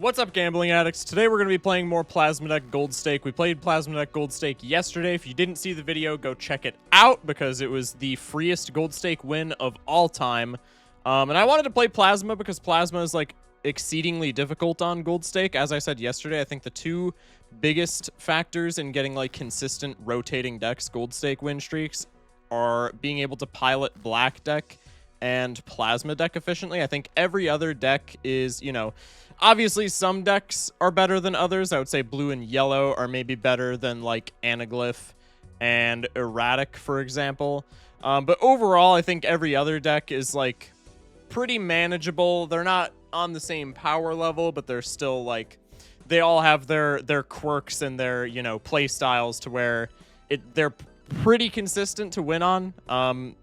What's up, gambling addicts? Today we're going to be playing more Plasma Deck Gold Stake. We played Plasma Deck Gold Stake yesterday. If you didn't see the video, go check it out because it was the freest Gold Stake win of all time. And I wanted to play Plasma because Plasma is like exceedingly difficult on Gold Stake. As I said yesterday, I think the two biggest factors in getting like consistent rotating decks Gold Stake win streaks are being able to pilot Black Deck and Plasma Deck efficiently. I think every other deck is, obviously some decks are better than others. I would say blue and yellow are maybe better than like Anaglyph and Erratic, for example. But overall, I think every other deck is like pretty manageable. They're not on the same power level, but they're still like, they all have their quirks and their, play styles to where they're pretty consistent to win on.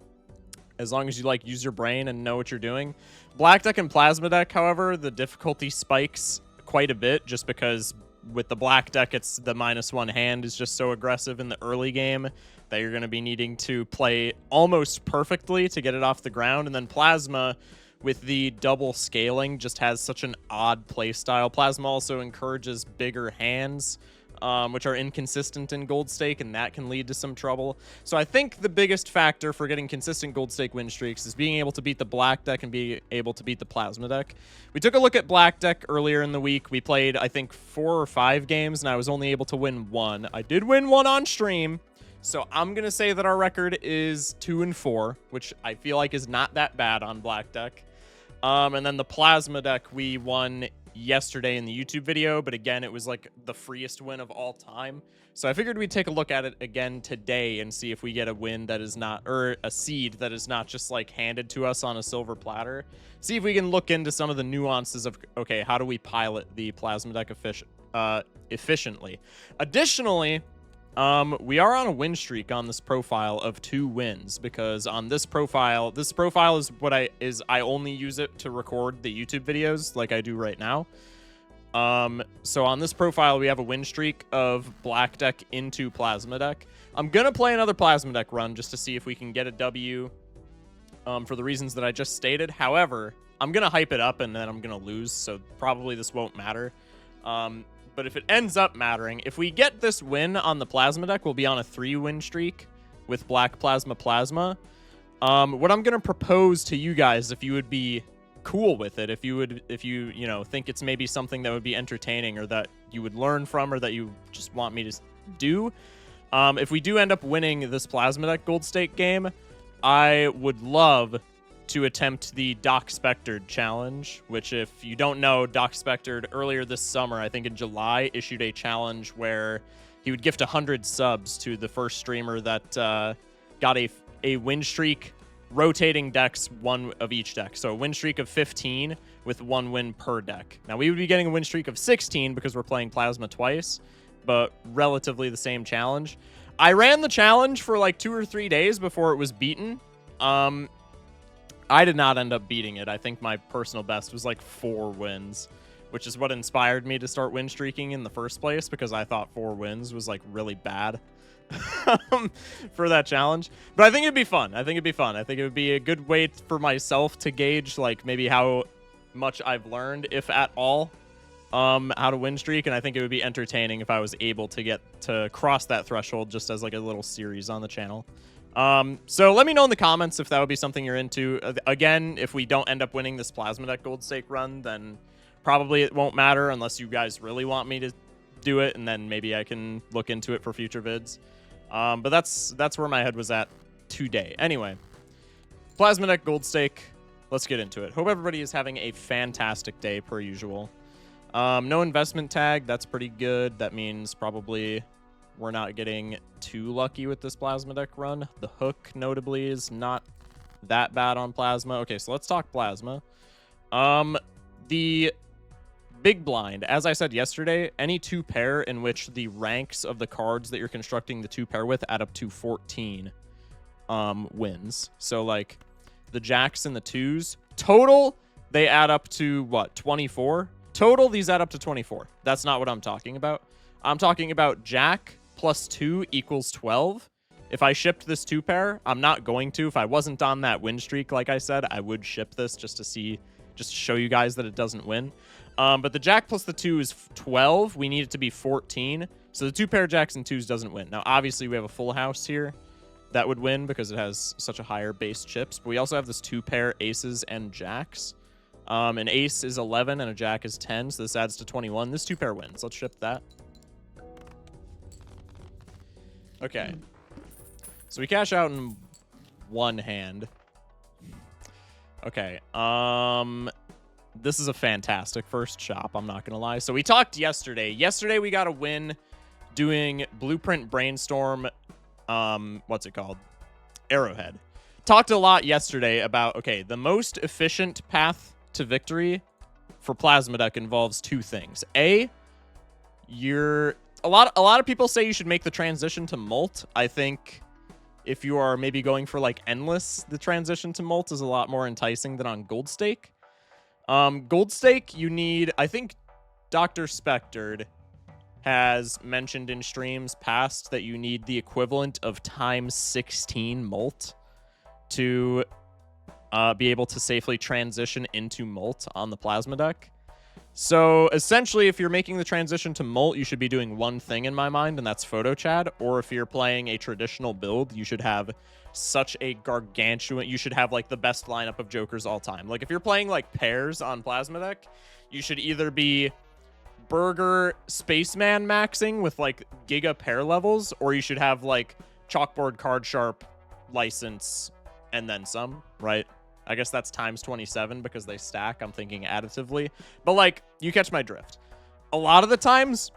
As long as you like use your brain and know what you're doing. Black Deck and Plasma Deck, however, the difficulty spikes quite a bit just because with the Black Deck, it's the -1 hand is just so aggressive in the early game that you're going to be needing to play almost perfectly to get it off the ground. And then Plasma, with the double scaling, just has such an odd play style. Plasma also encourages bigger hands, which are inconsistent in Gold Stake, and that can lead to some trouble. So I think the biggest factor for getting consistent Gold Stake win streaks is being able to beat the Black Deck and be able to beat the Plasma Deck. We took a look at Black Deck earlier in the week. We played, I think, 4 or 5 games, and I was only able to win 1. I did win 1 on stream, so I'm going to say that our record is 2-4, which I feel like is not that bad on Black Deck. And then the Plasma Deck, we won yesterday in the YouTube video, but again, it was like the freest win of all time. So I figured we'd take a look at it again today and see if we get a win that is not, or a seed that is not just like handed to us on a silver platter. See if we can look into some of the nuances of, okay, how do we pilot the Plasma Deck efficiently? Additionally, we are on a win streak on this profile of 2 wins because on this profile is what I only use it to record the YouTube videos like I do right now. So on this profile, we have a win streak of Black Deck into Plasma Deck. I'm going to play another Plasma Deck run just to see if we can get a W, for the reasons that I just stated. However, I'm going to hype it up and then I'm going to lose. So probably this won't matter. But if it ends up mattering, if we get this win on the Plasma Deck, we'll be on a 3-win streak with Black Plasma. What I'm going to propose to you guys, if you would be cool with it, if you think it's maybe something that would be entertaining or that you would learn from or that you just want me to do, if we do end up winning this Plasma Deck Gold Stake game, I would love to attempt the Doc Spectred challenge, which, if you don't know, Doc Spectred earlier this summer, I think in July, issued a challenge where he would gift 100 subs to the first streamer that got a win streak rotating decks, 1 of each deck. So a win streak of 15 with 1 win per deck. Now we would be getting a win streak of 16 because we're playing Plasma twice, but relatively the same challenge. I ran the challenge for like 2 or 3 days before it was beaten. I did not end up beating it. I think my personal best was like 4 wins, which is what inspired me to start win streaking in the first place, because I thought 4 wins was like really bad for that challenge. But I think it'd be fun. I think it would be a good way for myself to gauge like maybe how much I've learned, if at all, how to win streak. And I think it would be entertaining if I was able to get to cross that threshold just as like a little series on the channel. So let me know in the comments if that would be something you're into. Again, if we don't end up winning this Plasma Deck Gold Stake run, then probably it won't matter unless you guys really want me to do it, and then maybe I can look into it for future vids. But that's where my head was at today. Anyway, Plasma Deck Gold Stake, let's get into it. Hope everybody is having a fantastic day per usual. No investment tag, that's pretty good. That means probably we're not getting too lucky with this Plasma Deck run. The hook, notably, is not that bad on Plasma. Okay, so let's talk Plasma. The big blind, as I said yesterday, any 2-pair in which the ranks of the cards that you're constructing the 2-pair with add up to 14 wins. So, like, the jacks and the 2s, total, they add up to, what, 24? Total, these add up to 24. That's not what I'm talking about. I'm talking about jack plus 2 equals 12. If I shipped this 2-pair, I'm not going to. If I wasn't on that win streak, like I said, I would ship this just to show you guys that it doesn't win. But the jack plus the 2 is 12. We need it to be 14. So the 2 pair jacks and 2s doesn't win. Now, obviously, we have a full house here that would win because it has such a higher base chips. But we also have this 2 pair aces and jacks. An ace is 11 and a jack is 10. So this adds to 21. This 2 pair wins. Let's ship that. Okay. So we cash out in one hand. Okay. This is a fantastic first shop, I'm not going to lie. So we talked yesterday. Yesterday we got a win doing Blueprint Brainstorm, what's it called? Arrowhead. Talked a lot yesterday about, okay, the most efficient path to victory for Plasma Deck involves 2 things. A lot of people say you should make the transition to Molt. I think if you are maybe going for like Endless, the transition to Molt is a lot more enticing than on Gold Stake. Gold Stake, you need, I think Dr. Spectered has mentioned in streams past that you need the equivalent of times 16 Molt to be able to safely transition into Molt on the Plasma Deck. So essentially, if you're making the transition to Molt, you should be doing one thing in my mind, and that's Photo Chad. Or if you're playing a traditional build, you should have such a gargantuan, you should have like the best lineup of Jokers all time. Like if you're playing like pairs on Plasma Deck, you should either be Burger Spaceman maxing with like Giga pair levels, or you should have like Chalkboard Card Sharp License and then some, right? I guess that's times 27 because they stack. I'm thinking additively. But, like, you catch my drift. A lot of the times...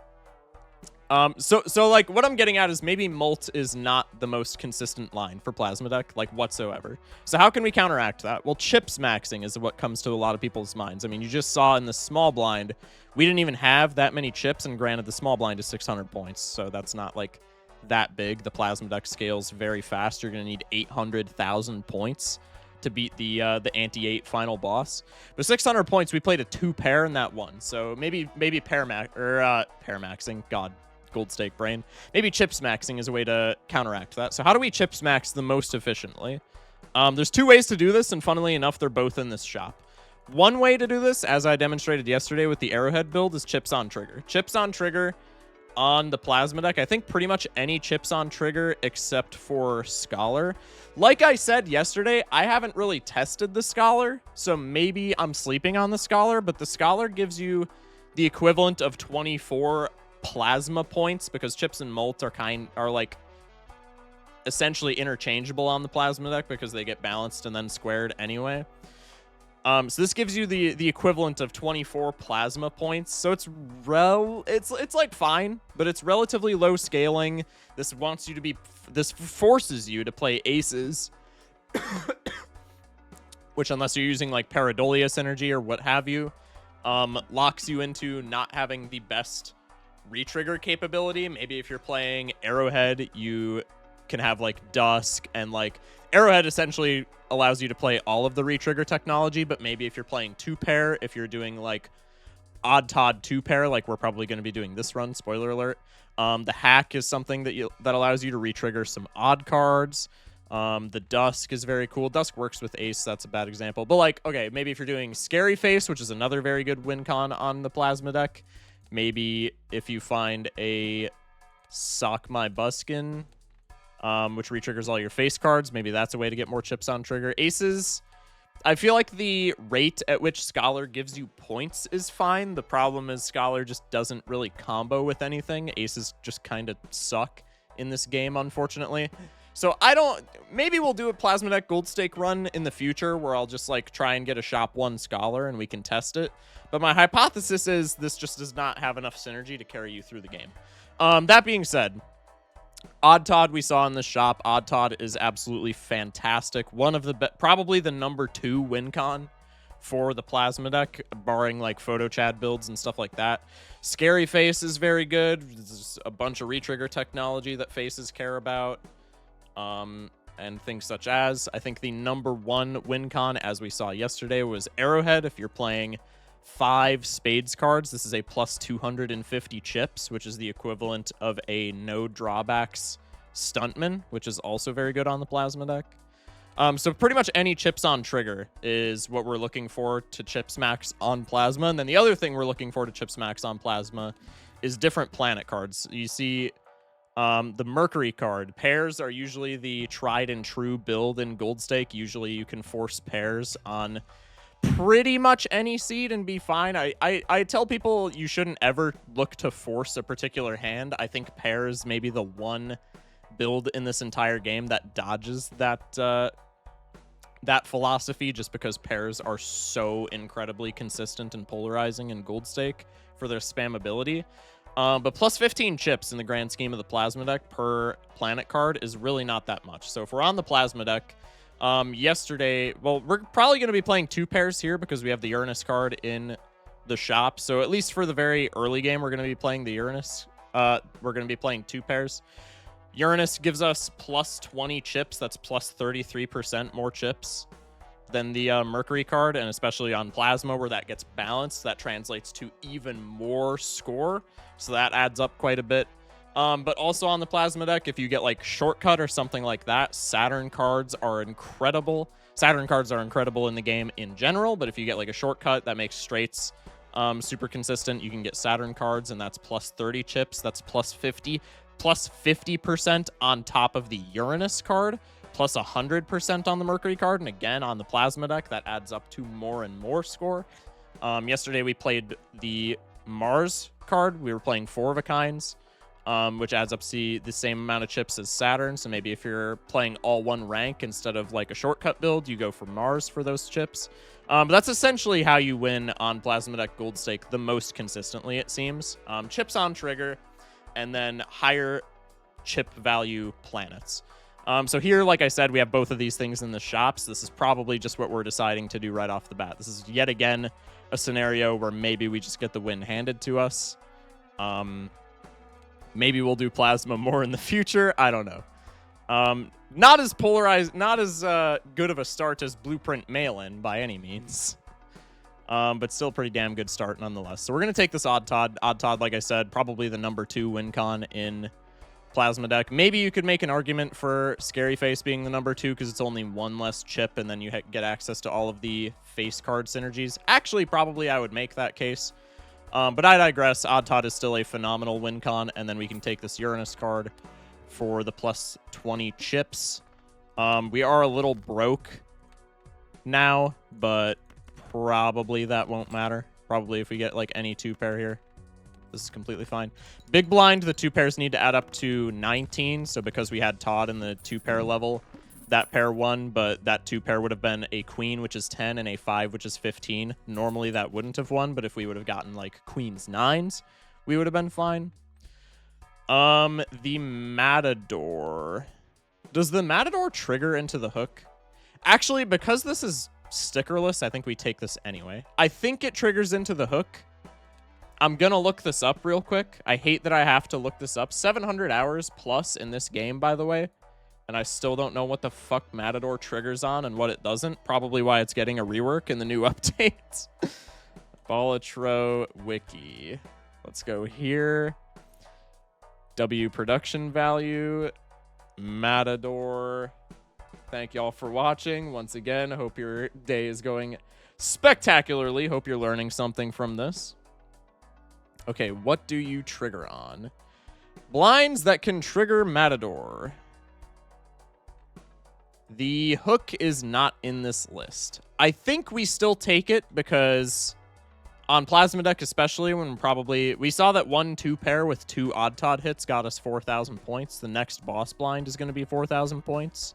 So like, what I'm getting at is maybe Molt is not the most consistent line for Plasma Deck, like, whatsoever. So how can we counteract that? Well, chips maxing is what comes to a lot of people's minds. I mean, you just saw in the small blind, we didn't even have that many chips, and granted, the small blind is 600 points, so that's not, like, that big. The Plasma Deck scales very fast. You're going to need 800,000 points to beat the anti-8 final boss. But 600 points, we played a 2 pair in that one. So maybe pair maxing. God, Gold Stake brain. Maybe chips maxing is a way to counteract that. So how do we chips max the most efficiently? There's 2 ways to do this, and funnily enough, they're both in this shop. One way to do this, as I demonstrated yesterday with the Arrowhead build, is chips on trigger. Chips on trigger on the Plasma Deck, I think pretty much any chips on trigger except for Scholar. Like I said yesterday, I haven't really tested the Scholar, so maybe I'm sleeping on the Scholar, but the Scholar gives you the equivalent of 24 plasma points because chips and Molt are like essentially interchangeable on the Plasma Deck because they get balanced and then squared anyway. So this gives you the equivalent of 24 plasma points. So it's like fine, but it's relatively low scaling. This forces you to play aces, which unless you're using like Paradolius energy or what have you, locks you into not having the best retrigger capability. Maybe if you're playing Arrowhead, you can have like Dusk, and like Arrowhead essentially allows you to play all of the retrigger technology, but maybe if you're playing 2 pair, if you're doing like Odd Todd 2 pair, like we're probably going to be doing this run, spoiler alert, the hack is something that allows you to retrigger some odd cards. The Dusk is very cool. Dusk works with Ace, that's a bad example, but like, okay, maybe if you're doing Scary Face, which is another very good win con on the Plasma Deck, maybe if you find a Sock My Buskin, which retriggers all your face cards. Maybe that's a way to get more chips on trigger. Aces, I feel like the rate at which Scholar gives you points is fine. The problem is Scholar just doesn't really combo with anything. Aces just kind of suck in this game, unfortunately. So maybe we'll do a Plasma Deck Gold Stake run in the future where I'll just like try and get a shop 1 Scholar and we can test it. But my hypothesis is this just does not have enough synergy to carry you through the game. That being said, Odd Todd we saw in the shop. Odd Todd is absolutely fantastic. One of the probably the number 2 win con for the Plasma Deck, barring like Photo Chad builds and stuff like that. Scary Face is very good. There's a bunch of retrigger technology that faces care about. And things such as, I think the number 1 win con, as we saw yesterday, was Arrowhead. If you're playing 5 spades cards, this is a plus 250 chips, which is the equivalent of a no drawbacks Stuntman, which is also very good on the Plasma Deck. So pretty much any chips on trigger is what we're looking for to chips max on Plasma. And then the other thing we're looking for to chips max on Plasma is different planet cards. You see the Mercury card. Pairs are usually the tried and true build in Gold Stake. Usually you can force pairs on pretty much any seed and be fine. I tell people you shouldn't ever look to force a particular hand. I think pairs may be the one build in this entire game that dodges that that philosophy, just because pairs are so incredibly consistent and polarizing in Gold Stake for their spammability. But plus 15 chips in the grand scheme of the Plasma deck per planet card is really not that much. So if we're on the Plasma deck, yesterday, well, we're probably going to be playing 2 pairs here because we have the Uranus card in the shop. So at least for the very early game, we're going to be playing the Uranus. We're going to be playing 2 pairs. Uranus gives us plus 20 chips. That's plus 33% more chips than the Mercury card, and especially on Plasma where that gets balanced, that translates to even more score. So that adds up quite a bit. But also on the Plasma deck, if you get like Shortcut or something like that, Saturn cards are incredible. Saturn cards are incredible in the game in general, but if you get like a Shortcut that makes straights super consistent, you can get Saturn cards, and that's plus 30 chips. That's plus 50. Plus 50% on top of the Uranus card, plus 100% on the Mercury card, and again, on the Plasma deck, that adds up to more and more score. Yesterday, we played the Mars card. We were playing 4 of a kinds, which adds up to the same amount of chips as Saturn, so maybe if you're playing all one rank instead of like a Shortcut build, you go for Mars for those chips. But that's essentially how you win on Plasma deck Gold Stake the most consistently, it seems. Chips on trigger, and then higher chip value planets. So here, like I said, we have both of these things in the shops. This is probably just what we're deciding to do right off the bat. This is yet again a scenario where maybe we just get the win handed to us. Maybe we'll do Plasma more in the future. I don't know. Not as polarized, not as good of a start as Blueprint Mail-In by any means. But still pretty damn good start nonetheless. So we're going to take this Odd Todd. Odd Todd, like I said, probably the number 2 win con in Plasma deck. Maybe you could make an argument for Scary Face being the number 2 because it's only 1 less chip, and then you get access to all of the face card synergies. Actually, probably I would make that case. But I digress. Odd Todd is still a phenomenal win con, and then we can take this Uranus card for the plus 20 chips. We are a little broke now, but probably that won't matter. Probably if we get like any 2 pair here, this is completely fine. Big blind, the 2 pairs need to add up to 19. So because we had Todd in the 2 pair level, that pair won, but that 2 pair would have been a queen, which is 10, and a 5, which is 15. Normally that wouldn't have won, but if we would have gotten like queens 9s, we would have been fine. The Matador. Does the Matador trigger into the hook? Actually, because this is stickerless, I think we take this anyway. I think it triggers into the hook. I'm gonna look this up real quick. I hate that I have to look this up. 700 hours plus in this game, by the way, and I still don't know what the fuck Matador triggers on and what it doesn't. Probably why it's getting a rework in the new update. Balatro Wiki. Let's go here. W production value. Matador. Thank y'all for watching. Once again, hope your day is going spectacularly. Hope you're learning something from this. Okay, what do you trigger on? Blinds that can trigger Matador. The hook is not in this list. I think we still take it because on Plasma deck, especially when we saw that 1-2 pair with 2 Odd Todd hits got us 4,000 points. The next boss blind is going to be 4,000 points.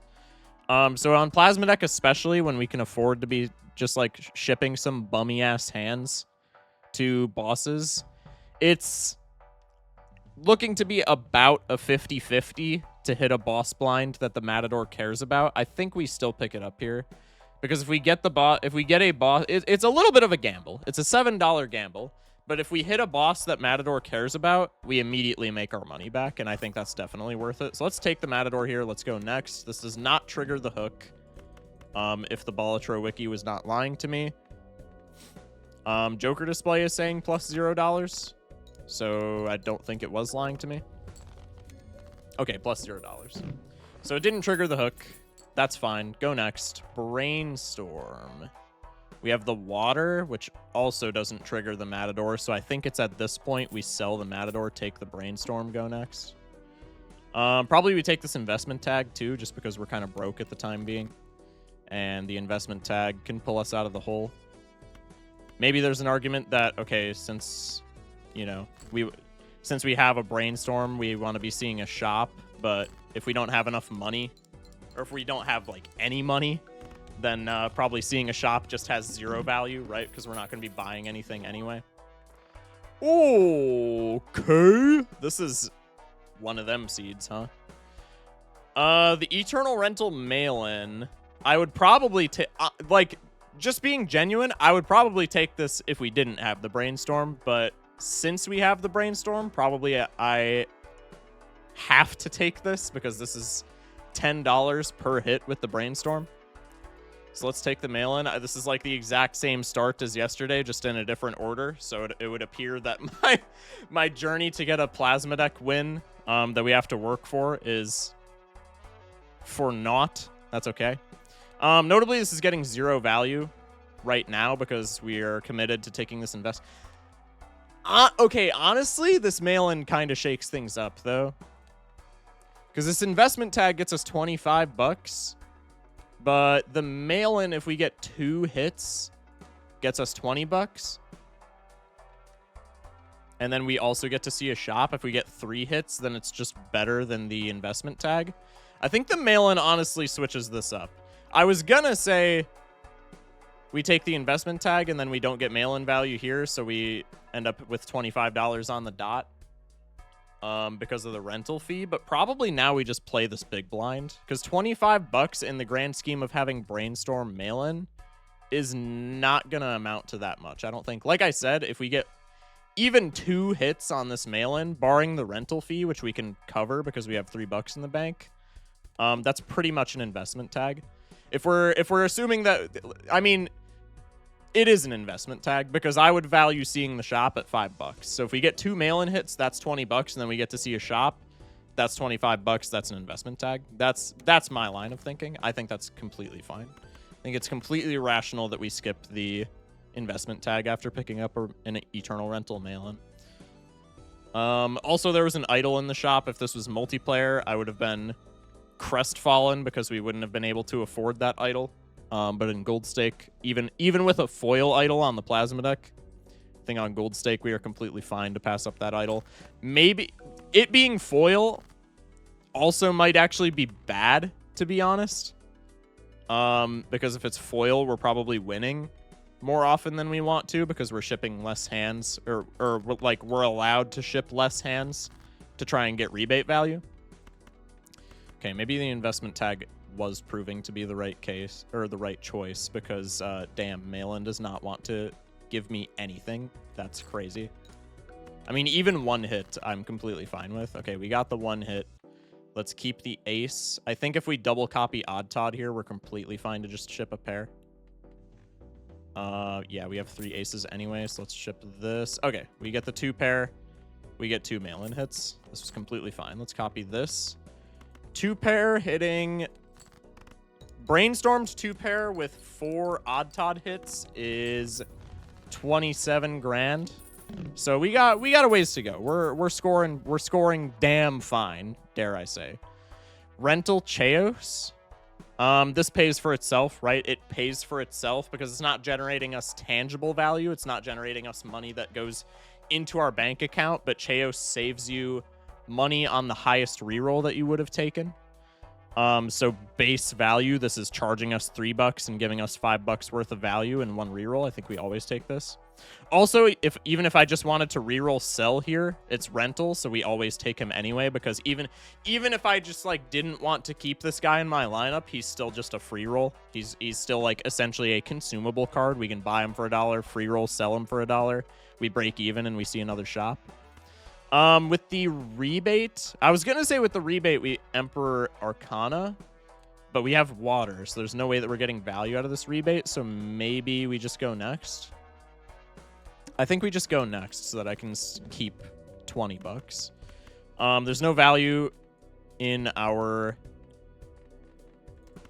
So on Plasma deck, especially when we can afford to be just like shipping some bummy ass hands to bosses, it's looking to be about a 50-50 to hit a boss blind that the Matador cares about. I think we still pick it up here because if we get a boss, it's a little bit of a gamble. It's a $7 gamble, but if we hit a boss that Matador cares about, we immediately make our money back, and I think that's definitely worth it. So let's take the Matador here. Let's go next. This does not trigger the hook. If the Balatro Wiki was not lying to me. Joker Display is saying plus $0. So I don't think it was lying to me. Okay, plus $0. So it didn't trigger the hook. That's fine. Go next. Brainstorm. We have the water, which also doesn't trigger the Matador, so I think it's at this point we sell the Matador, take the Brainstorm, go next. Probably we take this investment tag, too, just because we're kind of broke at the time being. And the investment tag can pull us out of the hole. Maybe there's an argument that, okay, since, you know, since we have a Brainstorm, we want to be seeing a shop, but if we don't have enough money, or if we don't have, like, any money, then probably seeing a shop just has 0 value, right? Because we're not going to be buying anything anyway. Okay. This is one of them seeds, huh? The Eternal Rental mail-in, I would probably take, like, just being genuine, I would probably take this if we didn't have the Brainstorm, but since we have the Brainstorm, probably I have to take this because this is $10 per hit with the Brainstorm. So let's take the mail-in. This is like the exact same start as yesterday, just in a different order. So it would appear that my journey to get a Plasma Deck win that we have to work for is for naught. That's okay. Notably, this is getting 0 value right now because we are committed to taking this invest. Okay, honestly, this mail-in kind of shakes things up, though. Because this investment tag gets us 25 bucks. But the mail-in, if we get 2 hits, gets us 20 bucks. And then we also get to see a shop. If we get 3 hits, then it's just better than the investment tag. I think the mail-in honestly switches this up. I was gonna say we take the investment tag and then we don't get mail-in value here, so we end up with $25 on the dot. Because of the rental fee, but probably now we just play this big blind because 25 bucks in the grand scheme of having Brainstorm mail-in is not gonna amount to that much. I don't think. Like I said, if we get even 2 hits on this mail-in, barring the rental fee, which we can cover because we have $3 in the bank, that's pretty much an investment tag. If we're assuming that, I mean, it is an investment tag because I would value seeing the shop at $5. So if we get 2 mail-in hits, that's 20 bucks, and then we get to see a shop, that's 25 bucks. That's an investment tag. That's my line of thinking. I think that's completely fine. I think it's completely rational that we skip the investment tag after picking up an Eternal Rental mail-in. Also, there was an idol in the shop. If this was multiplayer, I would have been crestfallen because we wouldn't have been able to afford that idol. But in Gold Stake, even with a foil idol on the Plasma Deck, I think on Gold Stake we are completely fine to pass up that idol. Maybe it being foil also might actually be bad, to be honest. Because if it's foil, we're probably winning more often than we want to because we're shipping less hands, or like we're allowed to ship less hands to try and get rebate value. Okay, maybe the investment tag was proving to be the right case, or the right choice, because damn, mail-in does not want to give me anything. That's crazy. I mean, even 1 hit I'm completely fine with. Okay, we got the 1 hit. Let's keep the ace. I think if we double copy Odd Todd here, we're completely fine to just ship a pair. Yeah, we have 3 aces anyway, so let's ship this. Okay, we get the 2 pair. We get 2 mail-in hits. This was completely fine. Let's copy this. 2 pair hitting... Brainstormed 2 pair with 4 Odd Todd hits is 27 grand. So we got a ways to go. We're scoring damn fine, dare I say. Rental Chaos. This pays for itself, right? It pays for itself because it's not generating us tangible value. It's not generating us money that goes into our bank account, but Chaos saves you money on the highest reroll that you would have taken. So base value, this is charging us $3 and giving us $5 worth of value in 1 reroll. I think we always take this. Also, even if I just wanted to reroll sell here, it's rental, so we always take him anyway, because even if I just like didn't want to keep this guy in my lineup, he's still just a free roll. He's still like essentially a consumable card. We can buy him for $1, free roll, sell him for $1. We break even and we see another shop. With the rebate, I was gonna say with the rebate we Emperor Arcana, but we have water, so there's no way that we're getting value out of this rebate, so maybe we just go next. I think we just go next so that I can keep $20. There's no value in our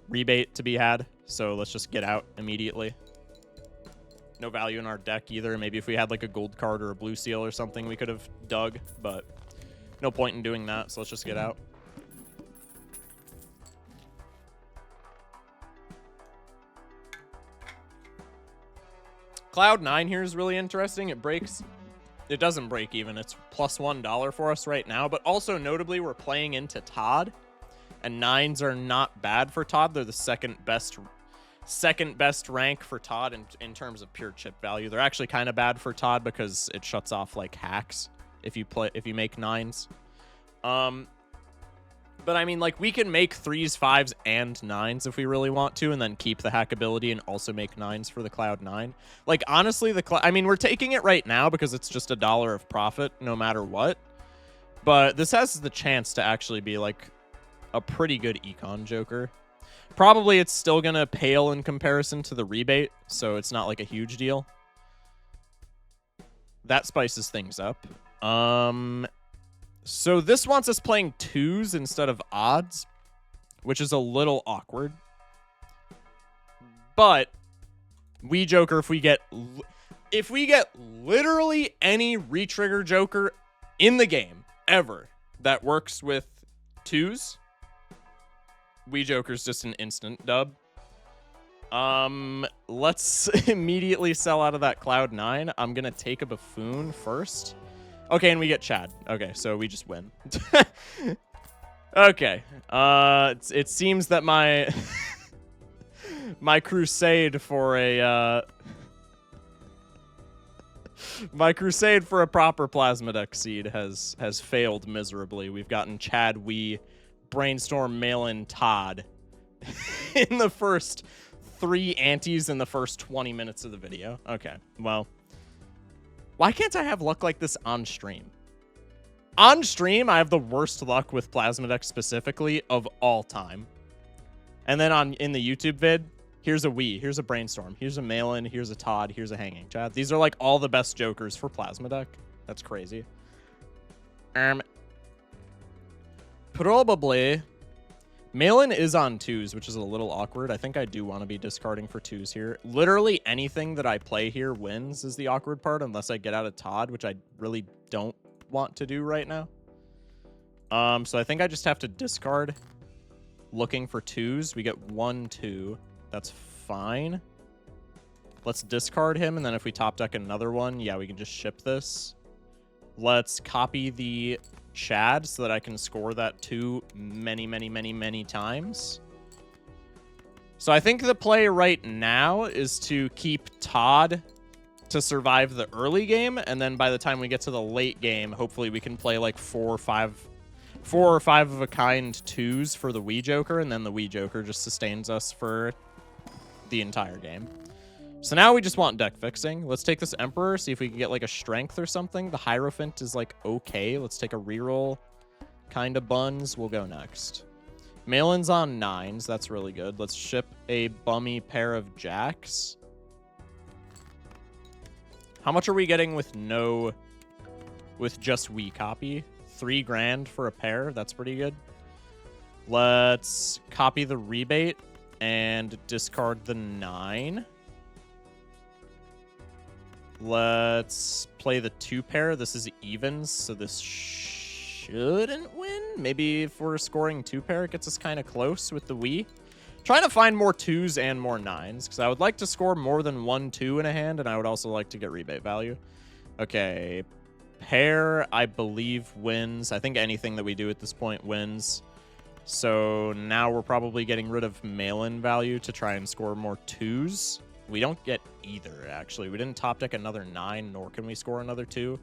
rebate to be had, so let's just get out immediately. No value in our deck either. Maybe if we had like a gold card or a blue seal or something, we could have dug, but no point in doing that, so let's just get out. Cloud 9 here is really interesting. It breaks. It doesn't break even. It's plus $1 for us right now, but also notably we're playing into Todd, and 9s are not bad for Todd. They're the second best rank for Todd in terms of pure chip value. They're actually kind of bad for Todd because it shuts off like hacks if you make 9s. But I mean, like, we can make 3s, 5s, and 9s if we really want to, and then keep the hackability and also make 9s for the Cloud 9. Like, honestly, I mean, we're taking it right now because it's just $1 of profit no matter what. But this has the chance to actually be, like, a pretty good econ joker. Probably it's still going to pale in comparison to the rebate, so it's not, like, a huge deal. That spices things up. So this wants us playing 2s instead of odds, which is a little awkward. But we joker if we get literally any retrigger joker in the game ever that works with 2s, we joker's just an instant dub. Let's immediately sell out of that Cloud 9. I'm gonna take a buffoon first. Okay, and we get Chad. Okay, so we just win. Okay. It seems that my my crusade for a proper Plasma Deck seed has failed miserably. We've gotten Chad, Brainstorm, Malin, Todd in the first 3 antes in the first 20 minutes of the video. Okay, well. Why can't I have luck like this on stream? On stream, I have the worst luck with Plasma Deck specifically of all time. And then in the YouTube vid, here's a here's a Brainstorm, here's a Malin, here's a Todd, here's a Hanging Chad. These are like all the best jokers for Plasma Deck. That's crazy. Probably. Malin is on 2s, which is a little awkward. I think I do want to be discarding for 2s here. Literally anything that I play here wins is the awkward part, unless I get out of Todd, which I really don't want to do right now. So I think I just have to discard looking for 2s. We get 1, 2. That's fine. Let's discard him, and then if we top deck another one, yeah, we can just ship this. Let's copy the Chad so that I can score that 2 many times. So I think the play right now is to keep Todd to survive the early game, and then by the time we get to the late game, hopefully we can play like 4 or 5 of a kind 2s for the Wii Joker, and then the Wii Joker just sustains us for the entire game. So now we just want deck fixing. Let's take this Emperor, see if we can get like a strength or something. The Hierophant is like okay. Let's take a reroll. Kind of buns. We'll go next. Malin's on 9s. That's really good. Let's ship a bummy pair of jacks. How much are we getting with just Wii copy? 3 grand for a pair. That's pretty good. Let's copy the rebate and discard the 9. Let's play the 2 pair. This is evens, so this shouldn't win. Maybe if we're scoring 2 pair, it gets us kind of close with the Wii. Trying to find more 2s and more 9s, because I would like to score more than 1 2 in a hand, and I would also like to get rebate value. Okay, pair, I believe, wins. I think anything that we do at this point wins. So now we're probably getting rid of mail-in value to try and score more 2s. We don't get either, actually. We didn't top deck another 9, nor can we score another 2.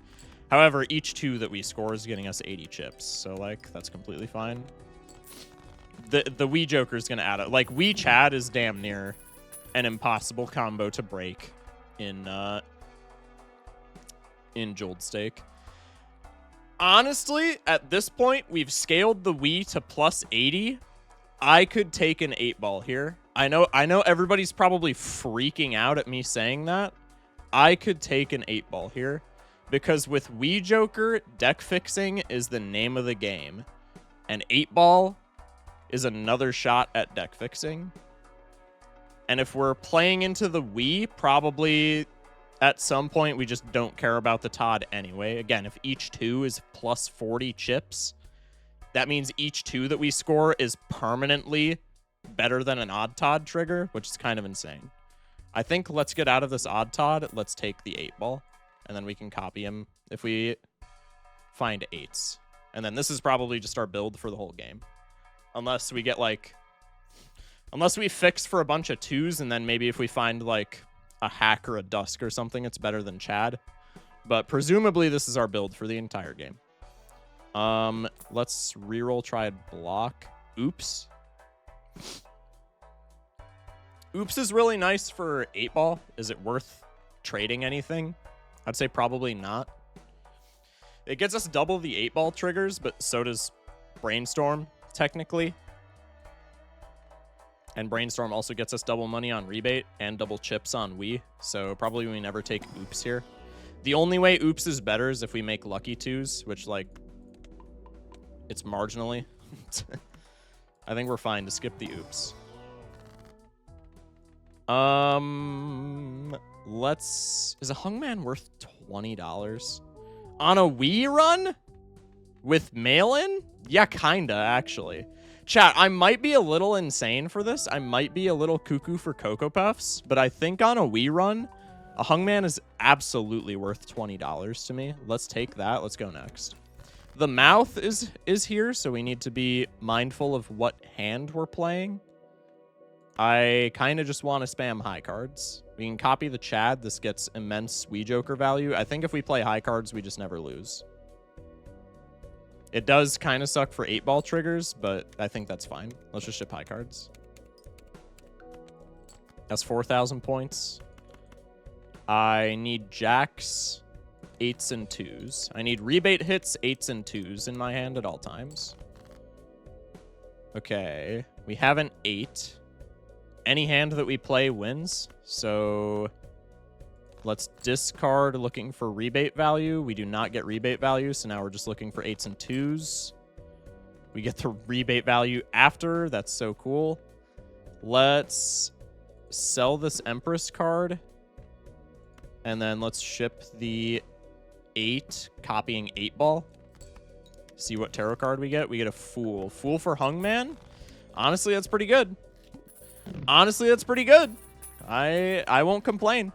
However, each 2 that we score is getting us 80 chips. So, like, that's completely fine. The Wii Joker is going to add it. Like, Wii Chad is damn near an impossible combo to break in Jolt Stake. Honestly, at this point, we've scaled the Wii to plus 80. I could take an 8-ball here. I know everybody's probably freaking out at me saying that. I could take an 8-ball here because with Wii Joker, deck fixing is the name of the game. And 8-ball is another shot at deck fixing. And if we're playing into the Wii, probably at some point we just don't care about the Todd anyway. Again, if each 2 is plus 40 chips, that means each 2 that we score is permanently better than an odd Todd trigger, which is kind of insane. I think let's get out of this odd Todd. Let's take the 8-ball, and then we can copy him if we find 8s. And then this is probably just our build for the whole game. Unless we get, like... Unless we fix for a bunch of 2s, and then maybe if we find, like, a hack or a dusk or something, it's better than Chad. But presumably this is our build for the entire game. Let's reroll triad block. Oops. Oops is really nice for 8-ball. Is it worth trading anything? I'd say probably not. It gets us double the 8-ball triggers, but so does Brainstorm, technically. And Brainstorm also gets us double money on rebate and double chips on Wii, so probably we never take Oops here. The only way Oops is better is if we make Lucky 2s, which, like, it's marginally. I think we're fine to skip the Oops. Is a Hungman worth $20? On a Wii run? With mail-in? Yeah, kinda, actually. Chat, I might be a little insane for this. I might be a little cuckoo for Cocoa Puffs, but I think on a Wii run, a Hungman is absolutely worth $20 to me. Let's take that. Let's go next. The mouth is here, so we need to be mindful of what hand we're playing. I kind of just want to spam high cards. We can copy the Chad. This gets immense Wii Joker value. I think if we play high cards, we just never lose. It does kind of suck for 8-ball triggers, but I think that's fine. Let's just ship high cards. That's 4,000 points. I need jacks, 8s, and 2s. I need rebate hits, 8s, and 2s in my hand at all times. Okay. We have an 8. Any hand that we play wins, so let's discard looking for rebate value. We do not get rebate value, so now we're just looking for 8s and 2s. We get the rebate value after. That's so cool. Let's sell this Empress card, and then let's ship the 8, copying 8-ball. See what tarot card we get. We get a Fool. Fool for Hungman? Honestly, that's pretty good. Honestly, that's pretty good. I won't complain.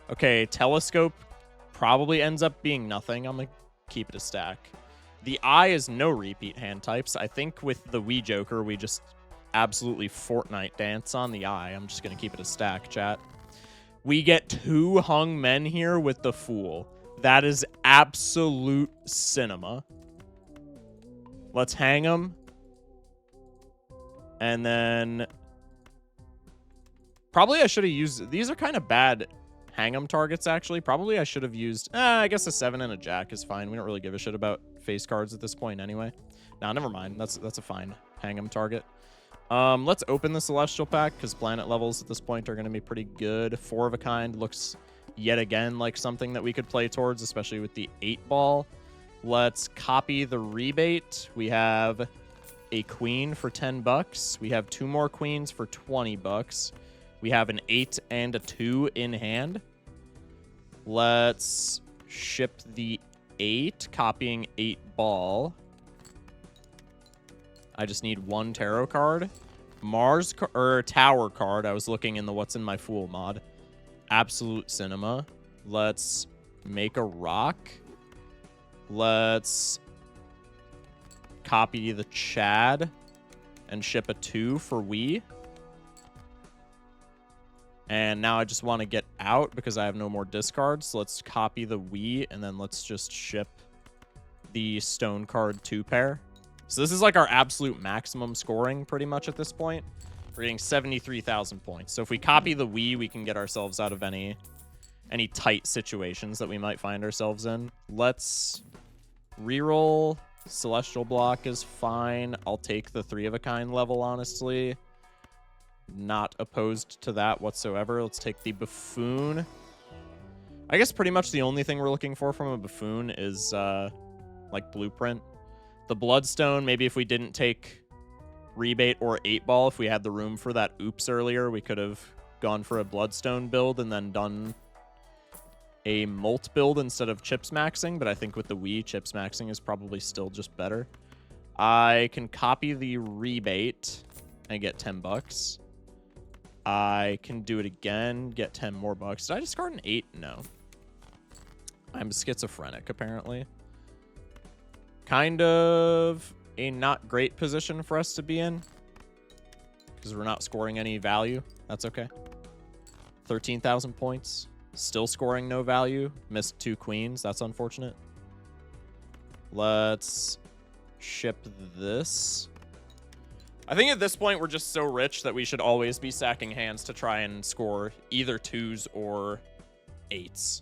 Okay, Telescope probably ends up being nothing. I'm going to keep it a stack. The Eye is no repeat hand types. I think with the Wii Joker, we just absolutely Fortnite dance on the Eye. I'm just going to keep it a stack, chat. We get 2 hung men here with the Fool. That is absolute cinema. Let's hang them. And then... Probably I should have used... These are kind of bad hang 'em targets, actually. Probably I should have used... I guess a 7 and a jack is fine. We don't really give a shit about face cards at this point anyway. Nah, never mind. That's a fine hang 'em target. Let's open the Celestial Pack, because planet levels at this point are going to be pretty good. 4 of a kind looks yet again like something that we could play towards, especially with the 8-ball. Let's copy the rebate. We have a queen for $10. We have 2 more queens for $20. We have an 8 and a 2 in hand. Let's ship the 8, copying 8-ball. I just need 1 tarot card. Mars or Tower card. I was looking in the What's in My Fool mod. Absolute cinema. Let's make a rock. Let's copy the Chad and ship a 2 for Wii. And now I just want to get out because I have no more discards. So let's copy the Wii, and then let's just ship the Stone card 2 pair. So this is like our absolute maximum scoring pretty much at this point. We're getting 73,000 points. So if we copy the Wii, we can get ourselves out of any tight situations that we might find ourselves in. Let's reroll. Celestial Block is fine. I'll take the 3 of a kind level, honestly. Not opposed to that whatsoever. Let's take the Buffoon. I guess pretty much the only thing we're looking for from a Buffoon is like Blueprint. The Bloodstone, maybe if we didn't take rebate or 8-ball. If we had the room for that oops earlier, we could have gone for a Bloodstone build and then done a Molt build instead of chips maxing, but I think with the Wii, chips maxing is probably still just better. I can copy the rebate and get 10 bucks. I can do it again, get 10 more bucks. Did I discard an 8? No. I'm schizophrenic, apparently. Kind of a not great position for us to be in, because we're not scoring any value. That's okay. 13,000 points. Still scoring no value. Missed 2 queens. That's unfortunate. Let's ship this. I think at this point we're just so rich that we should always be sacking hands to try and score either 2s or 8s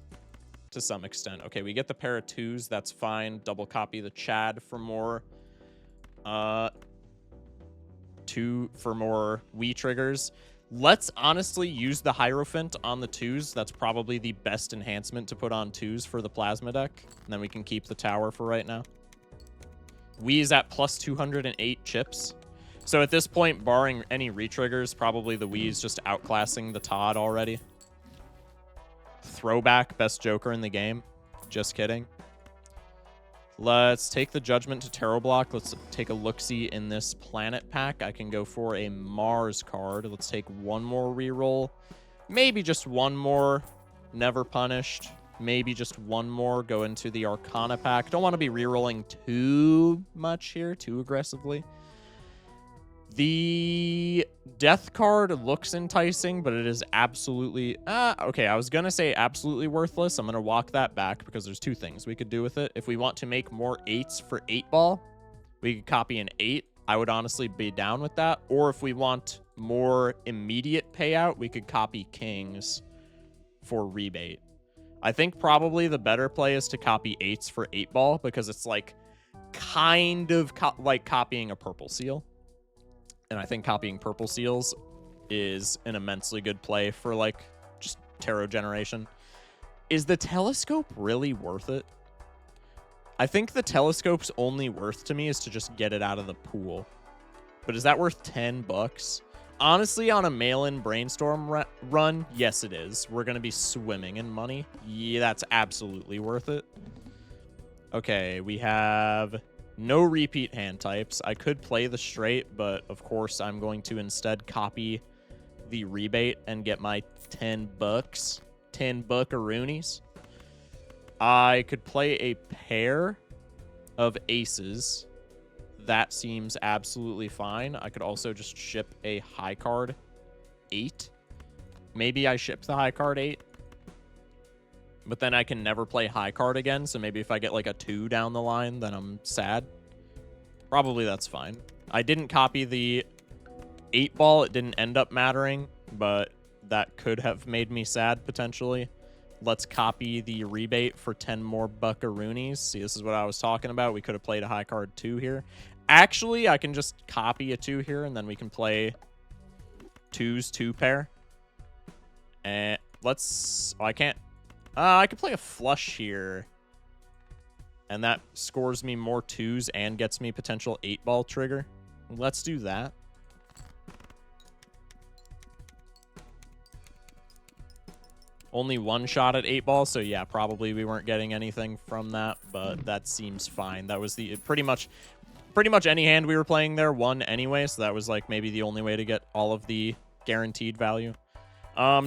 to some extent. Okay, we get the pair of 2s. That's fine. Double copy the Chad for more 2 for more Wii triggers. Let's honestly use the Hierophant on the 2s. That's probably the best enhancement to put on 2s for the plasma deck. And then we can keep the tower for right now. Wii is at plus 208 chips. So at this point, barring any retriggers, probably the Wii is just outclassing the Todd already. Throwback, best Joker in the game. Just kidding. Let's take the Judgment to Tarot Block. Let's take a look-see in this Planet pack. I can go for a Mars card. Let's take one more reroll. Maybe just one more. Never Punished. Maybe just one more. Go into the Arcana pack. Don't want to be rerolling too much here, too aggressively. The Death card looks enticing, but it is absolutely... okay, I was going to say absolutely worthless. I'm going to walk that back because there's 2 things we could do with it. If we want to make more 8s for 8-ball, we could copy an 8. I would honestly be down with that. Or if we want more immediate payout, we could copy Kings for rebate. I think probably the better play is to copy 8s for 8-ball because it's like kind of like copying a purple seal. And I think copying purple seals is an immensely good play for, like, just tarot generation. Is the telescope really worth it? I think the telescope's only worth to me is to just get it out of the pool. But is that worth 10 bucks? Honestly, on a mail-in brainstorm run, yes, it is. We're going to be swimming in money. Yeah, that's absolutely worth it. Okay, we have... no repeat hand types. I could play the straight, but of course I'm going to instead copy the rebate and get my 10 bucks. 10 buckaroonies. I could play a pair of aces. That seems absolutely fine. I could also just ship a high card 8. Maybe I ship the high card 8. But then I can never play high card again, so maybe if I get like a 2 down the line, then I'm sad. Probably that's fine. I didn't copy the 8-ball. It didn't end up mattering, but that could have made me sad, potentially. Let's copy the rebate for 10 more buckaroonies. See, this is what I was talking about. We could have played a high card 2 here. Actually, I can just copy a 2 here, and then we can play 2s 2 pair. And let's... oh, I can't... I could play a flush here. And that scores me more 2s and gets me potential 8-ball trigger. Let's do that. Only one shot at 8-ball, so yeah, probably we weren't getting anything from that, but that seems fine. That was the pretty much any hand we were playing there won anyway, so that was like maybe the only way to get all of the guaranteed value.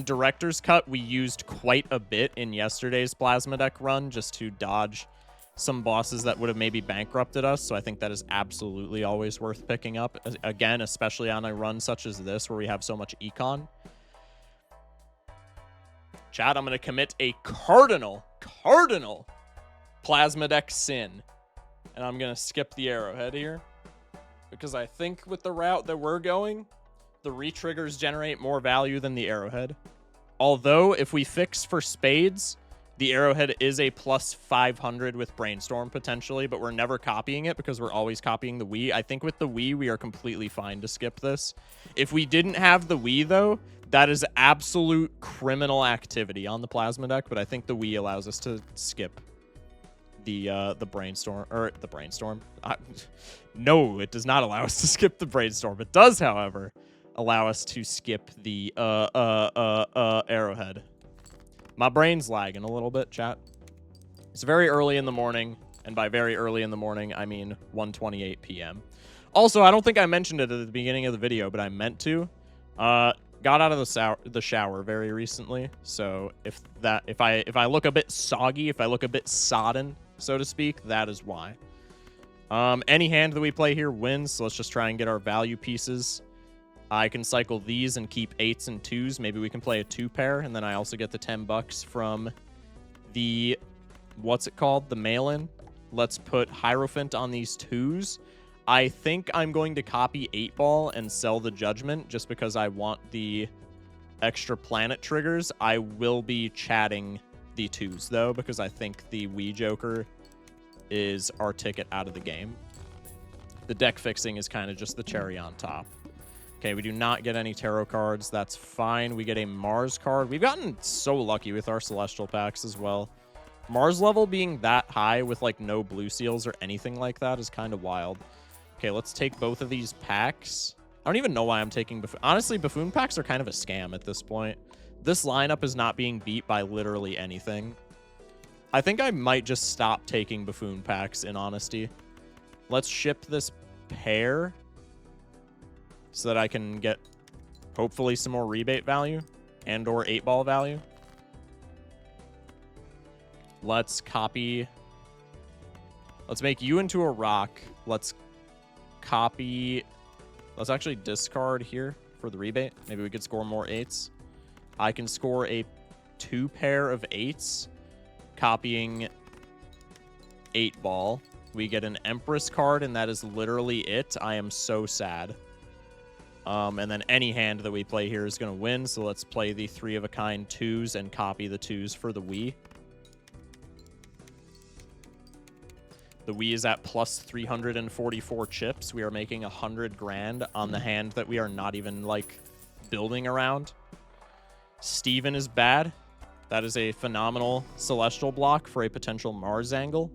Director's Cut we used quite a bit in yesterday's Plasma Deck run just to dodge some bosses that would have maybe bankrupted us, so I think that is absolutely always worth picking up. Again, especially on a run such as this where we have so much econ. Chat, I'm going to commit a cardinal Plasma Deck sin. And I'm going to skip the arrowhead here. Because I think with the route that we're going, the retriggers generate more value than the arrowhead. Although, if we fix for spades, the arrowhead is a plus 500 with brainstorm potentially, but we're never copying it because we're always copying the Wii. I think with the Wii, we are completely fine to skip this. If we didn't have the Wii, though, that is absolute criminal activity on the Plasma Deck, but I think the Wii allows us to skip the brainstorm, or the brainstorm. No, it does not allow us to skip the brainstorm. It does, however, allow us to skip the arrowhead. My brain's lagging a little bit, chat. It's very early in the morning, and by very early in the morning, I mean 1:28 p.m. Also, I don't think I mentioned it at the beginning of the video, but I meant to. Got out of the shower very recently, so if I look a bit soggy, if I look a bit sodden, so to speak, that is why. Any hand that we play here wins, so let's just try and get our value pieces. I can cycle these and keep 8s and 2s. Maybe we can play a 2-pair, and then I also get the $10 from the, what's it called? The mail-in. Let's put Hierophant on these 2s. I think I'm going to copy 8-ball and sell the Judgment just because I want the extra planet triggers. I will be chatting the 2s, though, because I think the Wii Joker is our ticket out of the game. The deck fixing is kind of just the cherry on top. Okay, we do not get any tarot cards. That's fine. We get a Mars card. We've gotten so lucky with our Celestial packs as well. Mars level being that high with, like, no blue seals or anything like that is kind of wild. Okay, let's take both of these packs. I don't even know why I'm taking Buffoon. Honestly, Buffoon packs are kind of a scam at this point. This lineup is not being beat by literally anything. I think I might just stop taking Buffoon packs, in honesty. Let's ship this pair so that I can get, hopefully, some more rebate value and or 8-ball value. Let's copy. Let's make you into a rock. Let's copy. Let's actually discard here for the rebate. Maybe we could score more 8s. I can score a 2-pair of 8s, copying 8-ball. We get an Empress card, and that is literally it. I am so sad. And then any hand that we play here is going to win, so let's play the 3-of-a-kind 2s and copy the 2s for the Wii. The Wii is at plus 344 chips. We are making 100 grand on the hand that we are not even, like, building around. Steven is bad. That is a phenomenal Celestial block for a potential Mars angle.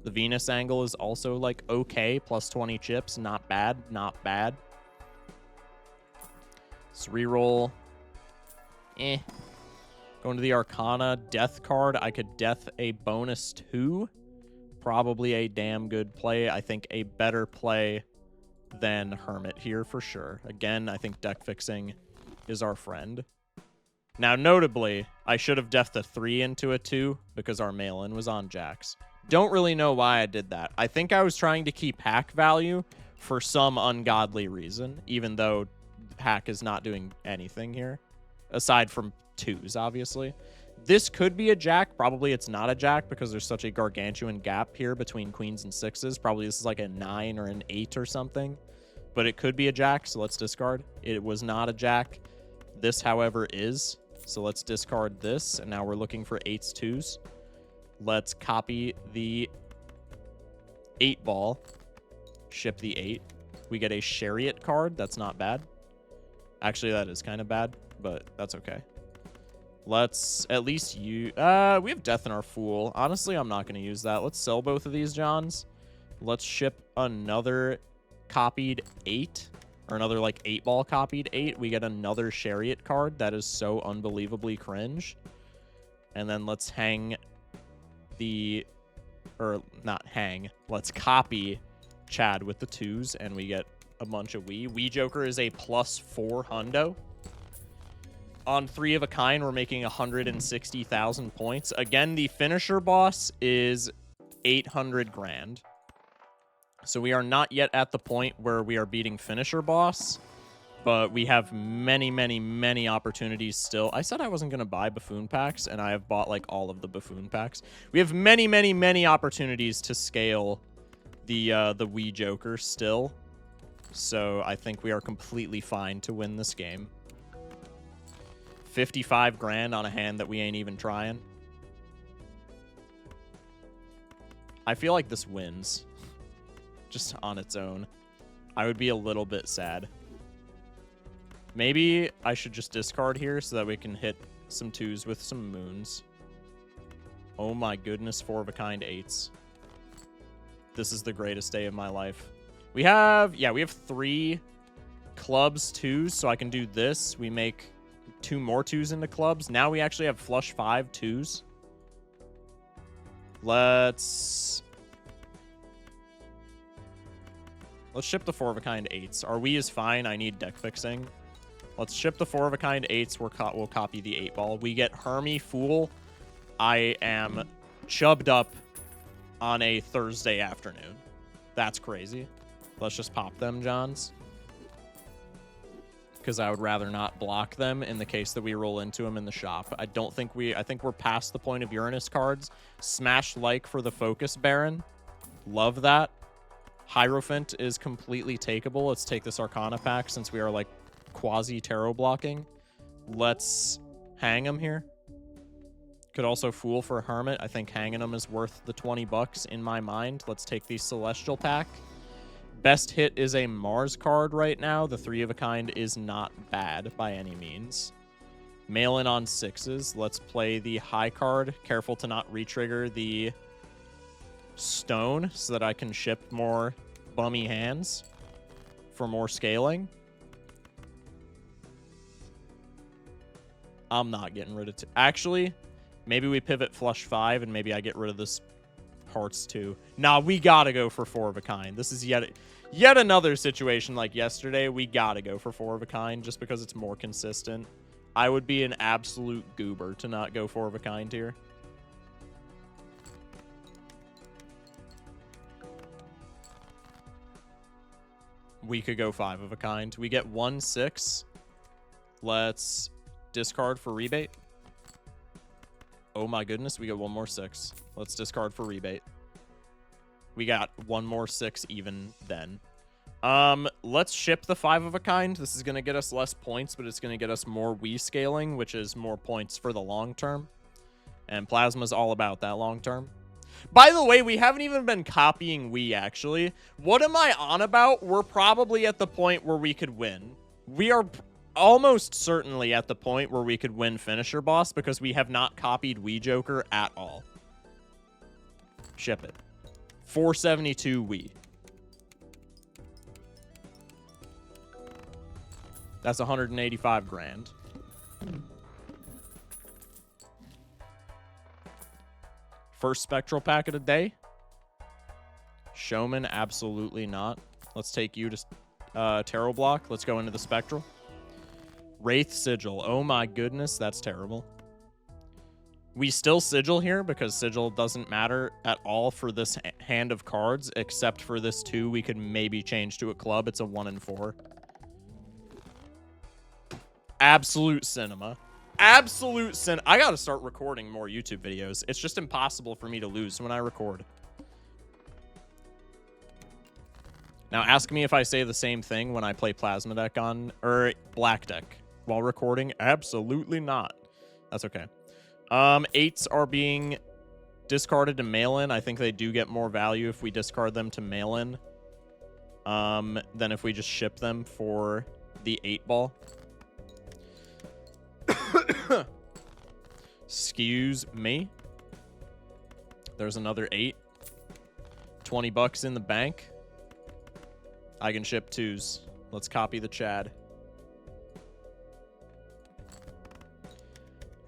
The Venus angle is also, like, okay. Plus 20 chips. Not bad. Not bad. Let's reroll. Going to the Arcana. Death card. I could death a bonus 2. Probably a damn good play. I think a better play than Hermit here for sure. Again, I think deck fixing is our friend. Now, notably, I should have deathed a 3 into a 2 because our mail-in was on Jax. Don't really know why I did that. I think I was trying to keep hack value for some ungodly reason, even though hack is not doing anything here, aside from 2s, obviously. This could be a jack. Probably it's not a jack because there's such a gargantuan gap here between queens and 6s. Probably this is like a 9 or an 8 or something. But it could be a jack, so let's discard. It was not a jack. This, however, is. So let's discard this. And now we're looking for 8s, 2s. Let's copy the 8-ball. Ship the 8. We get a Chariot card. That's not bad. Actually, that is kind of bad, but that's okay. Let's at least use... we have Death in our Fool. Honestly, I'm not going to use that. Let's sell both of these Johns. Let's ship another copied 8. Or another, like, 8-ball copied 8. We get another Chariot card. That is so unbelievably cringe. And then let's hang the... Or, not hang. Let's copy Chad with the 2s, and we get a bunch of Wii. Wii Joker is a plus 4 hundo. On 3-of-a-kind, we're making 160,000 points. Again, the finisher boss is 800 grand. So we are not yet at the point where we are beating finisher boss, but we have many, many, many opportunities still. I said I wasn't going to buy Buffoon packs, and I have bought, like, all of the Buffoon packs. We have many, many, many opportunities to scale the Wii Joker still. So I think we are completely fine to win this game. 55 grand on a hand that we ain't even trying. I feel like this wins. Just on its own. I would be a little bit sad. Maybe I should just discard here so that we can hit some 2s with some moons. Oh my goodness, 4-of-a-kind 8s. This is the greatest day of my life. We have 3 clubs 2s, so I can do this. We make 2 more 2s into clubs. Now we actually have flush 5 2s. Let's ship the 4 of a kind 8s. Our Wii is fine. I need deck fixing. Let's ship the 4 of a kind 8s. We'll copy the 8 ball. We get Hermie Fool. I am chubbed up on a Thursday afternoon. That's crazy. Let's just pop them, Johns. Because I would rather not block them in the case that we roll into them in the shop. I think we're past the point of Uranus cards. Smash like for the Focus Baron. Love that. Hierophant is completely takeable. Let's take this Arcana pack since we are like quasi-tarot blocking. Let's hang him here. Could also Fool for a Hermit. I think hanging him is worth the 20 bucks in my mind. Let's take the Celestial pack. Best hit is a Mars card right now. The 3 of a kind is not bad by any means. Mail in on 6s. Let's play the high card. Careful to not re-trigger the stone so that I can ship more bummy hands for more scaling. I'm not getting rid of it. Actually, maybe we pivot flush 5 and maybe I get rid of this hearts too. Nah, we gotta go for 4 of a kind. This is yet another situation like yesterday. We gotta go for 4 of a kind just because it's more consistent. I would be an absolute goober to not go 4 of a kind here. We could go 5 of a kind. We get 1/6. Let's discard for rebate. Oh my goodness, we get 1 more 6. Let's discard for rebate. We got 1 more 6 even then. Let's ship the 5 of a kind. This is going to get us less points, but it's going to get us more Wii scaling, which is more points for the long term. And Plasma's all about that long term. By the way, we haven't even been copying Wii, actually. What am I on about? We're probably at the point where we could win. We are almost certainly at the point where we could win Finisher Boss because we have not copied Wii Joker at all. Ship it. 472 Wii. That's 185 grand. First Spectral pack of the day. Showman, absolutely not. Let's take you to Tarot Block. Let's go into the Spectral. Wraith Sigil. Oh my goodness, that's terrible. We still Sigil here because Sigil doesn't matter at all for this hand of cards, except for this 2 we could maybe change to a club. It's a 1 and 4. Absolute cinema. Absolute sin. I gotta start recording more YouTube videos. It's just impossible for me to lose when I record. Now ask me if I say the same thing when I play Plasma Deck on, or Black Deck while recording. Absolutely not. That's okay. 8s are being discarded to mail in. I think they do get more value if we discard them to mail in than if we just ship them for the 8 ball. Excuse me. There's another 8. 20 bucks in the bank. I can ship 2s. Let's copy the Chad.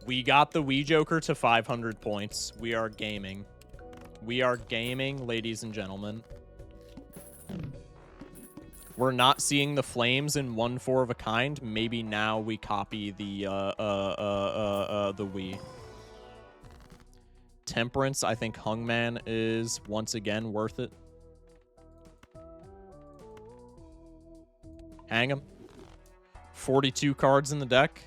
We got the Wii Joker to 500 points. We are gaming. We are gaming, ladies and gentlemen. We're not seeing the flames in 1/4 of a kind. Maybe now we copy the Wii. Temperance, I think Hungman is once again worth it. Hang him. 42 cards in the deck.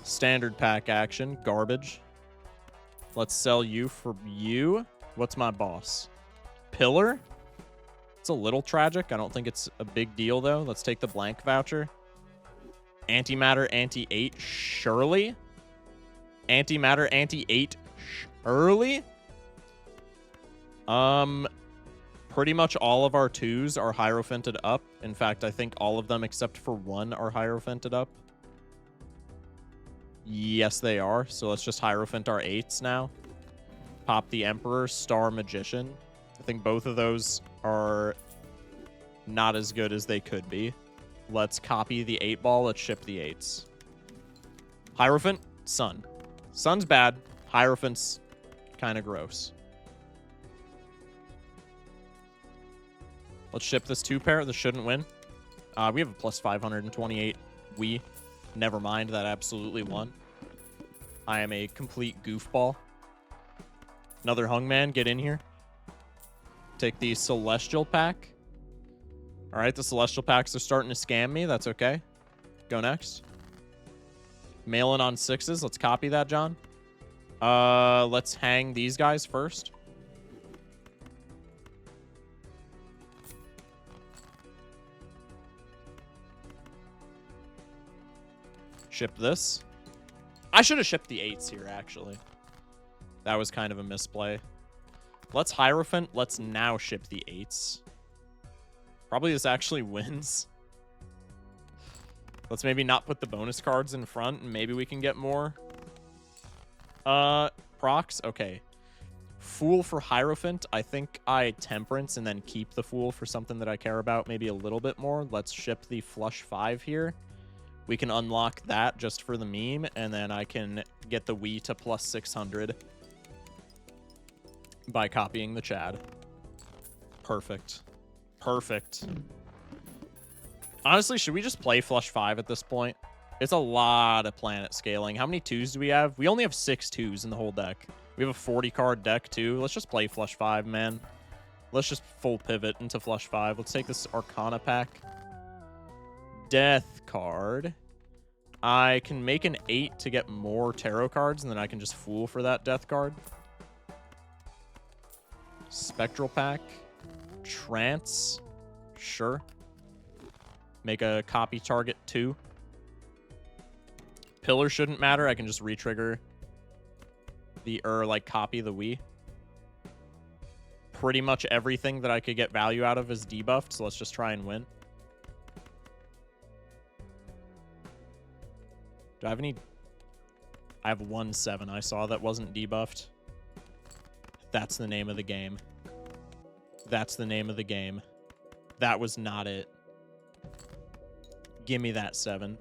Standard pack action. Garbage. Let's sell you for you. What's my boss? Pillar? It's a little tragic. I don't think it's a big deal, though. Let's take the blank voucher. Antimatter, anti-8, surely. Antimatter, anti-8, surely. Pretty much all of our 2s are Hierophanted up. In fact, I think all of them except for 1 are Hierophanted up. Yes, they are. So let's just Hierophant our 8s now. Pop the Emperor, Star Magician. I think both of those are not as good as they could be. Let's copy the 8-ball. Let's ship the 8s. Hierophant, Sun. Sun's bad. Hierophant's kind of gross. Let's ship this 2-pair. This shouldn't win. We have a plus 528. Never mind. That absolutely won. I am a complete goofball. Another Hungman. Get in here. Take the Celestial pack. All right, the Celestial packs are starting to scam me. That's okay. Go next. Mail in on 6s. Let's copy that, John. Let's hang these guys first. Ship this. I should have shipped the 8s here, actually. That was kind of a misplay. Let's Hierophant. Let's now ship the 8s. Probably this actually wins. Let's maybe not put the bonus cards in front, and maybe we can get more. Procs? Okay. Fool for Hierophant. I think I Temperance and then keep the Fool for something that I care about maybe a little bit more. Let's ship the Flush 5 here. We can unlock that just for the meme, and then I can get the Wii to plus 600 by copying the Chad. Perfect. Perfect. Honestly, should we just play Flush 5 at this point? It's a lot of planet scaling. How many 2s do we have? We only have 6 2s in the whole deck. We have a 40-card deck, too. Let's just play Flush 5, man. Let's just full pivot into Flush 5. Let's take this Arcana pack. Death card. I can make an 8 to get more tarot cards, and then I can just Fool for that death card. Spectral pack. Trance. Sure. Make a copy target 2. Pillar shouldn't matter. I can just retrigger the, like, copy the Wii. Pretty much everything that I could get value out of is debuffed, so let's just try and win. Do I have any? I have 1/7. I saw that wasn't debuffed. That's the name of the game. That's the name of the game. That was not it. Give me that 7.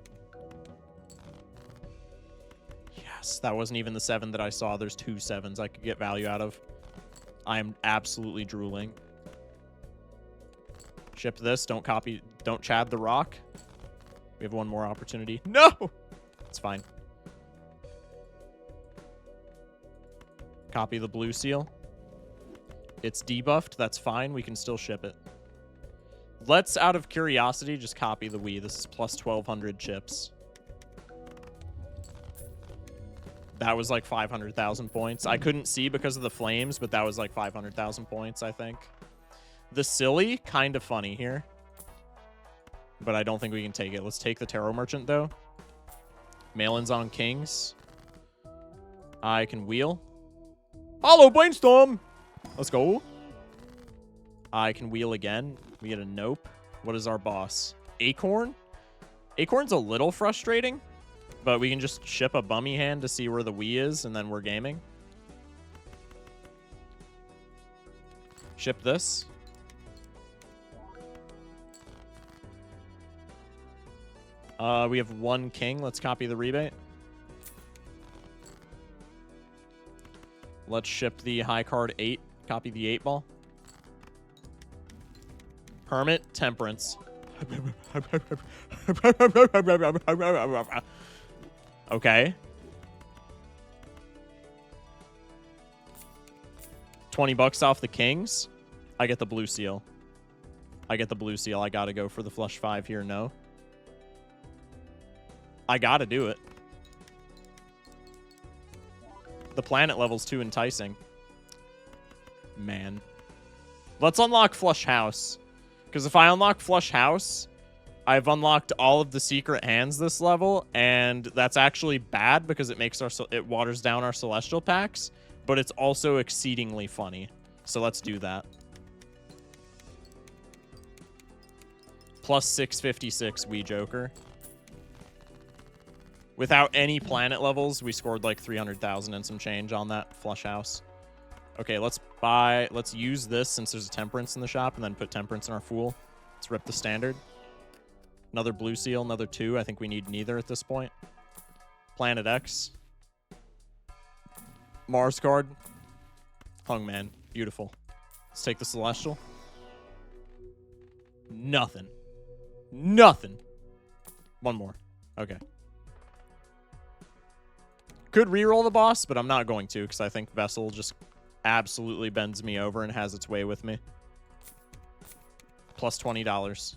Yes, that wasn't even the 7 that I saw. There's 2 7s I could get value out of. I am absolutely drooling. Ship this. Don't copy. Don't Chad the rock. We have one more opportunity. No! It's fine. Copy the blue seal. It's debuffed. That's fine. We can still ship it. Let's, out of curiosity, just copy the Wii. This is plus 1,200 chips. That was like 500,000 points. I couldn't see because of the flames, but that was like 500,000 points, I think. The silly, kind of funny here. But I don't think we can take it. Let's take the Tarot Merchant, though. Mail-ins on Kings. I can wheel. Hollow Brainstorm! Let's go. I can wheel again. We get a nope. What is our boss? Acorn? Acorn's a little frustrating, but we can just ship a bummy hand to see where the Wii is, and then we're gaming. Ship this. We have 1 king. Let's copy the rebate. Let's ship the high card 8. Copy the 8-ball. Hermit, Temperance. Okay. 20 bucks off the kings. I get the blue seal. I get the blue seal. I gotta go for the flush 5 here. No. I gotta do it. The planet level's too enticing. Man. Let's unlock Flush House. Because if I unlock Flush House, I've unlocked all of the secret hands this level, and that's actually bad because it makes it waters down our celestial packs, but it's also exceedingly funny. So let's do that. Plus 656 Wii Joker. Without any planet levels, we scored like 300,000 and some change on that Flush House. Okay, let's use this since there's a temperance in the shop, and then put temperance in our Fool. Let's rip the standard. Another blue seal, another 2. I think we need neither at this point. Planet X. Mars card. Hungman. Beautiful. Let's take the Celestial. Nothing. Nothing. One more. Okay. Could reroll the boss, but I'm not going to because I think Vessel just absolutely bends me over and has its way with me. Plus $20.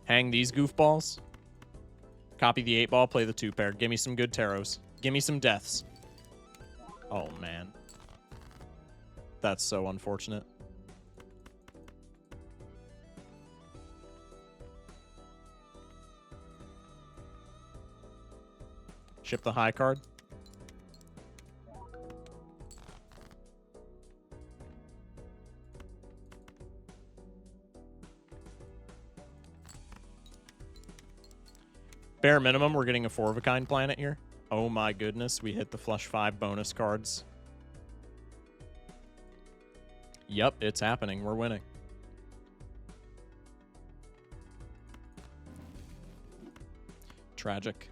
Hang these goofballs. Copy the 8-ball, play the 2-pair. Give me some good taros. Give me some deaths. Oh, man. That's so unfortunate. Ship the high card. Bare minimum, we're getting a 4-of-a-kind planet here. Oh my goodness, we hit the flush 5 bonus cards. Yep, it's happening. We're winning. Tragic.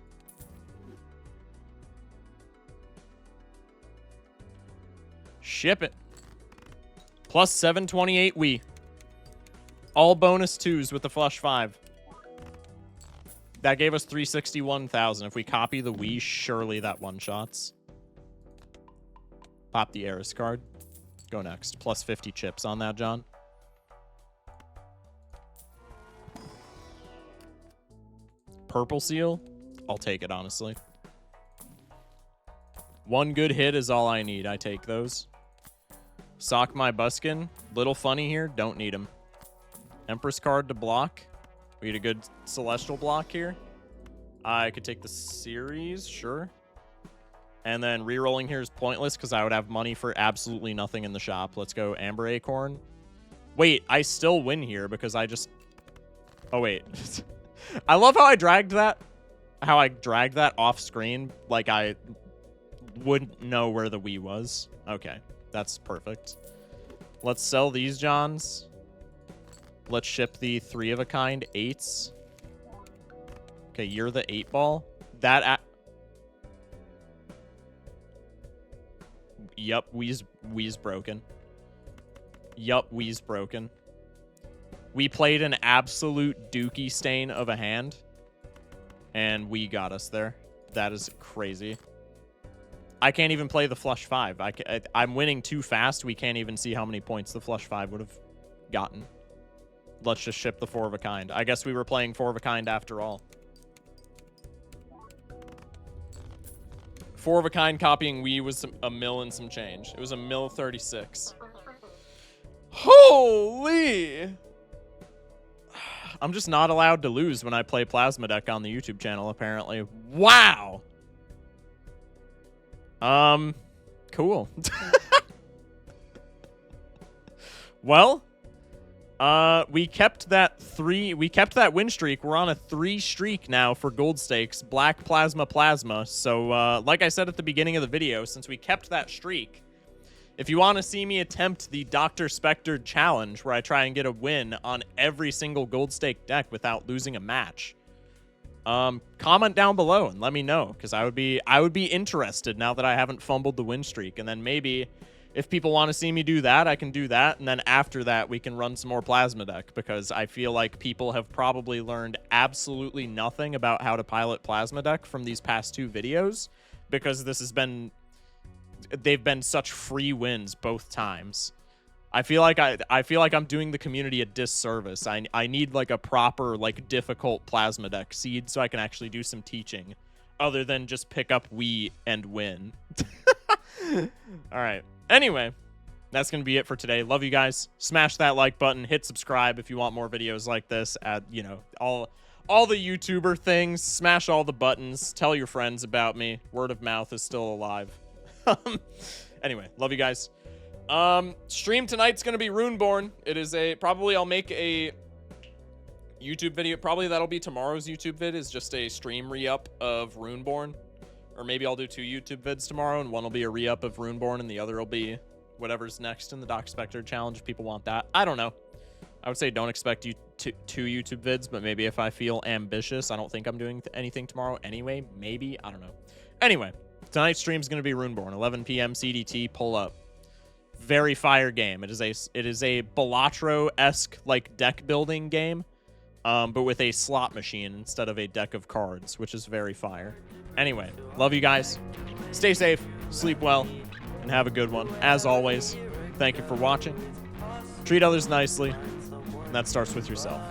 Ship it. Plus 728 Wii. All bonus 2s with the flush 5. That gave us 361,000. If we copy the Wii, surely that one-shots. Pop the Eris card. Go next. Plus 50 chips on that, John. Purple seal. I'll take it, honestly. One good hit is all I need. I take those. Sock my buskin. Little funny here. Don't need him. Empress card to block. We get a good Celestial block here. I could take the series, sure. And then re-rolling here is pointless because I would have money for absolutely nothing in the shop. Let's go Amber Acorn. Wait, I still win here because I just... Oh, wait. I love how I dragged that. How I dragged that off screen like I wouldn't know where the Wii was. Okay, that's perfect. Let's sell these Johns. Let's ship the 3-of-a-kind 8s. Okay, you're the 8-ball. Yup, Wii's broken. Yup, Wii's broken. We played an absolute dookie stain of a hand, and we got us there. That is crazy. I can't even play the flush 5. I'm winning too fast. We can't even see how many points the flush 5 would have gotten. Let's just ship the 4-of-a-kind. I guess we were playing 4-of-a-kind after all. 4-of-a-kind copying Wii was a mil and some change. It was a mil 36. Holy! I'm just not allowed to lose when I play Plasma Deck on the YouTube channel, apparently. Wow! Cool. Well... we kept that win streak. We're on a 3 streak now for gold stakes. Black plasma. So, like I said at the beginning of the video, since we kept that streak, if you want to see me attempt the Dr. Spectre challenge, where I try and get a win on every single gold stake deck without losing a match, comment down below and let me know, because I would be interested now that I haven't fumbled the win streak. And then maybe if people want to see me do that, I can do that. And then after that, we can run some more Plasma Deck, because I feel like people have probably learned absolutely nothing about how to pilot Plasma Deck from these past 2 videos, because they've been such free wins both times. I feel like I'm doing the community a disservice. I need like a proper, like, difficult Plasma Deck seed so I can actually do some teaching other than just pick up Wii and win. All right. Anyway, that's going to be it for today. Love you guys. Smash that like button. Hit subscribe if you want more videos like this. You know, all the YouTuber things. Smash all the buttons. Tell your friends about me. Word of mouth is still alive. Anyway, love you guys. Stream tonight's going to be Runeborn. It is probably I'll make a YouTube video. Probably that'll be tomorrow's YouTube vid, is just a stream re-up of Runeborn. Or maybe I'll do 2 YouTube vids tomorrow, and one will be a re-up of Runeborn, and the other will be whatever's next in the Doc Spectre challenge if people want that. I don't know. I would say don't expect you to 2 YouTube vids, but maybe if I feel ambitious, I don't think I'm doing anything tomorrow anyway. Maybe. I don't know. Anyway, tonight's stream is going to be Runeborn, 11 p.m. CDT, pull up. Very fire game. It is a Balatro-esque like deck building game, but with a slot machine instead of a deck of cards, which is very fire. Anyway, love you guys. Stay safe, sleep well, and have a good one. As always, thank you for watching. Treat others nicely, and that starts with yourself.